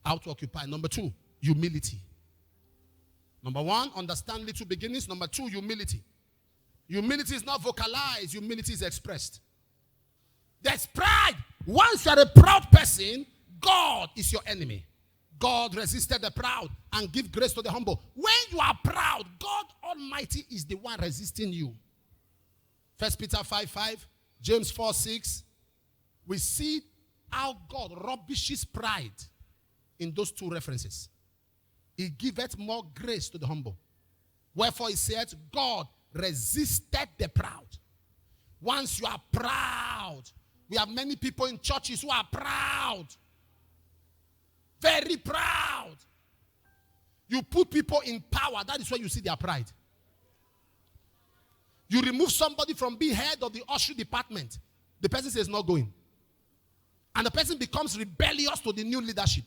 How to occupy. Number 2, humility. Number 1, understand little beginnings. Number 2, humility. Humility is not vocalized. Humility is expressed. There's pride. Once you are a proud person, God is your enemy. God resisted the proud and give grace to the humble. When you are proud, God Almighty is the one resisting you. 1 Peter 5:5, James 4:6. We see how God rubbishes pride in those 2 references. He giveth more grace to the humble. Wherefore he said, God resisted the proud. Once you are proud, we have many people in churches who are proud. Very proud. You put people in power, that is where you see their pride. You remove somebody from being head of the ushering department, the person says not going. And the person becomes rebellious to the new leadership.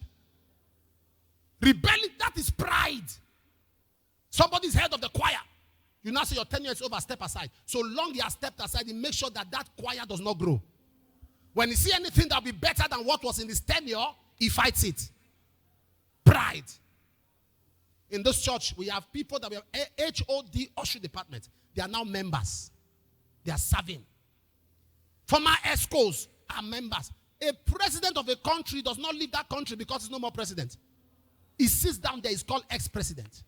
Rebellion, that is pride. Somebody's head of the choir. You now say your tenure is over, step aside. So long he has stepped aside, he makes sure that that choir does not grow. When he sees anything that will be better than what was in his tenure, he fights it. Pride. In this church, we have people that we have HOD, usher department. They are now members. They are serving. Former ESCOs are members. A president of a country does not leave that country because he's no more president. He sits down there, he's called ex-president.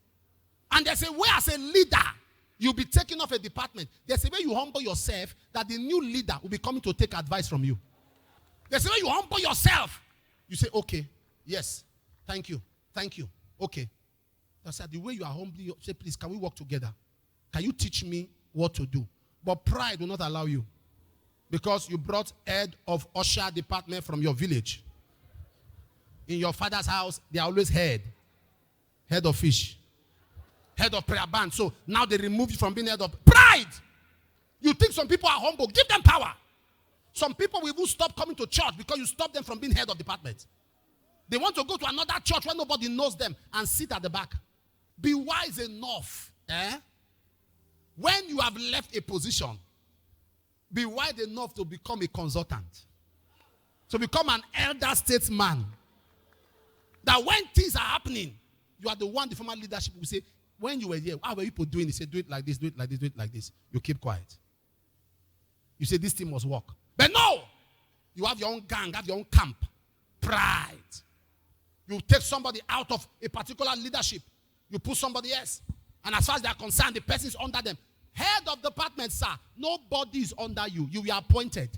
And there's a way as a leader, you'll be taking off a department. There's a way you humble yourself that the new leader will be coming to take advice from you. There's a way you humble yourself. You say, okay, yes, thank you, okay. That's the way you are humbly. You say, please, can we work together? Can you teach me what to do? But pride will not allow you. Because you brought head of usher department from your village. In your father's house, they are always head of fish, head of prayer band. So now they remove you from being head of pride. You think some people are humble? Give them power. Some people will even stop coming to church because you stop them from being head of department. They want to go to another church where nobody knows them and sit at the back. Be wise enough. When you have left a position, be wise enough to become a consultant. To become an elder statesman. That when things are happening, you are the one, the former leadership will say, when you were here, how were people doing it? Say, do it like this, do it like this, do it like this. You keep quiet. You say, this thing must work. But no! You have your own gang, have your own camp. Pride. You take somebody out of a particular leadership. You put somebody else. And as far as they are concerned, the person is under them. Head of department, sir. Nobody is under you. You were appointed.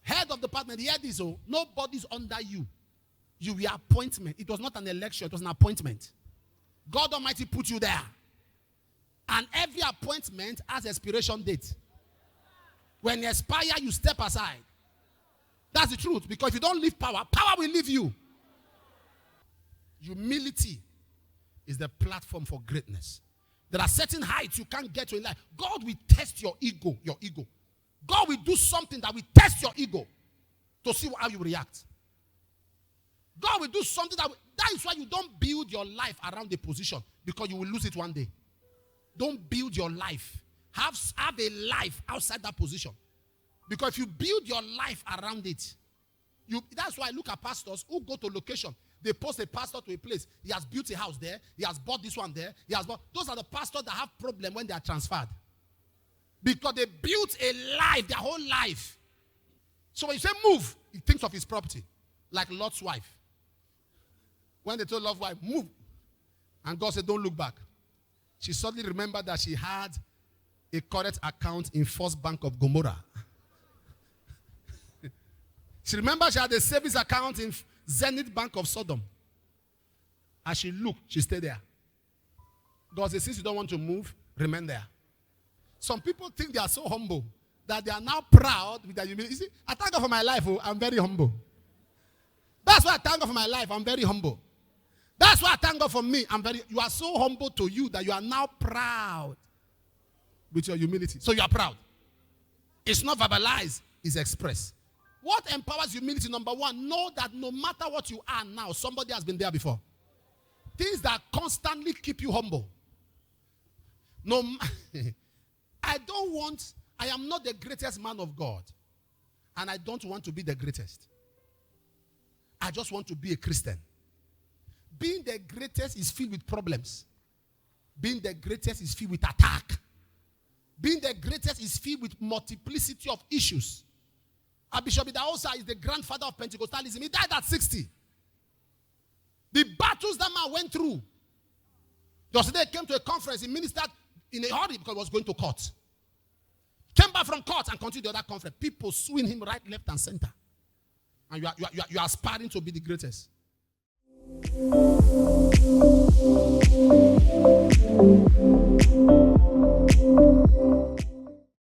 Head of department, hear this, oh. Nobody is under you. You were appointment. It was not an election. It was an appointment. God Almighty put you there. And every appointment has expiration date. When you expire, you step aside. That's the truth. Because if you don't leave power, power will leave you. Humility is the platform for greatness. There are certain heights you can't get to in life. God will test your ego. God will do something that will test your ego to see how you react. God will do something that is why you don't build your life around a position, because you will lose it one day. Don't build your life. Have a life outside that position. Because if you build your life around it, that's why I look at pastors who go to location. They post a pastor to a place. He has built a house there. He has bought this one there. Those are the pastors that have problem when they are transferred. Because they built a life, their whole life. So when you say move, he thinks of his property. Like Lot's wife. When they told Lot's wife, move. And God said, don't look back. She suddenly remembered that she had a current account in First Bank of Gomorrah. She remembered she had a savings account in Zenith Bank of Sodom. As she looked, she stayed there. God said, since you don't want to move, remain there. Some people think they are so humble that they are now proud with their humility. You see, I thank God for my life. Oh, I'm very humble. That's why I thank God for my life. I'm very humble. That's why I thank God for me. You are so humble to you that you are now proud with your humility. So you are proud. It's not verbalized, it's expressed. What empowers humility? Number one, know that no matter what you are now, somebody has been there before. Things that constantly keep you humble. I am not the greatest man of God. And I don't want to be the greatest. I just want to be a Christian. Being the greatest is filled with problems. Being the greatest is filled with attack. Being the greatest is filled with multiplicity of issues. Bishop Idahosa is the grandfather of Pentecostalism. He died at 60. The battles that man went through. Yesterday he came to a conference. He ministered in a hurry because he was going to court. Came back from court and continued the other conference. People suing him right, left, and center. And you are aspiring to be the greatest.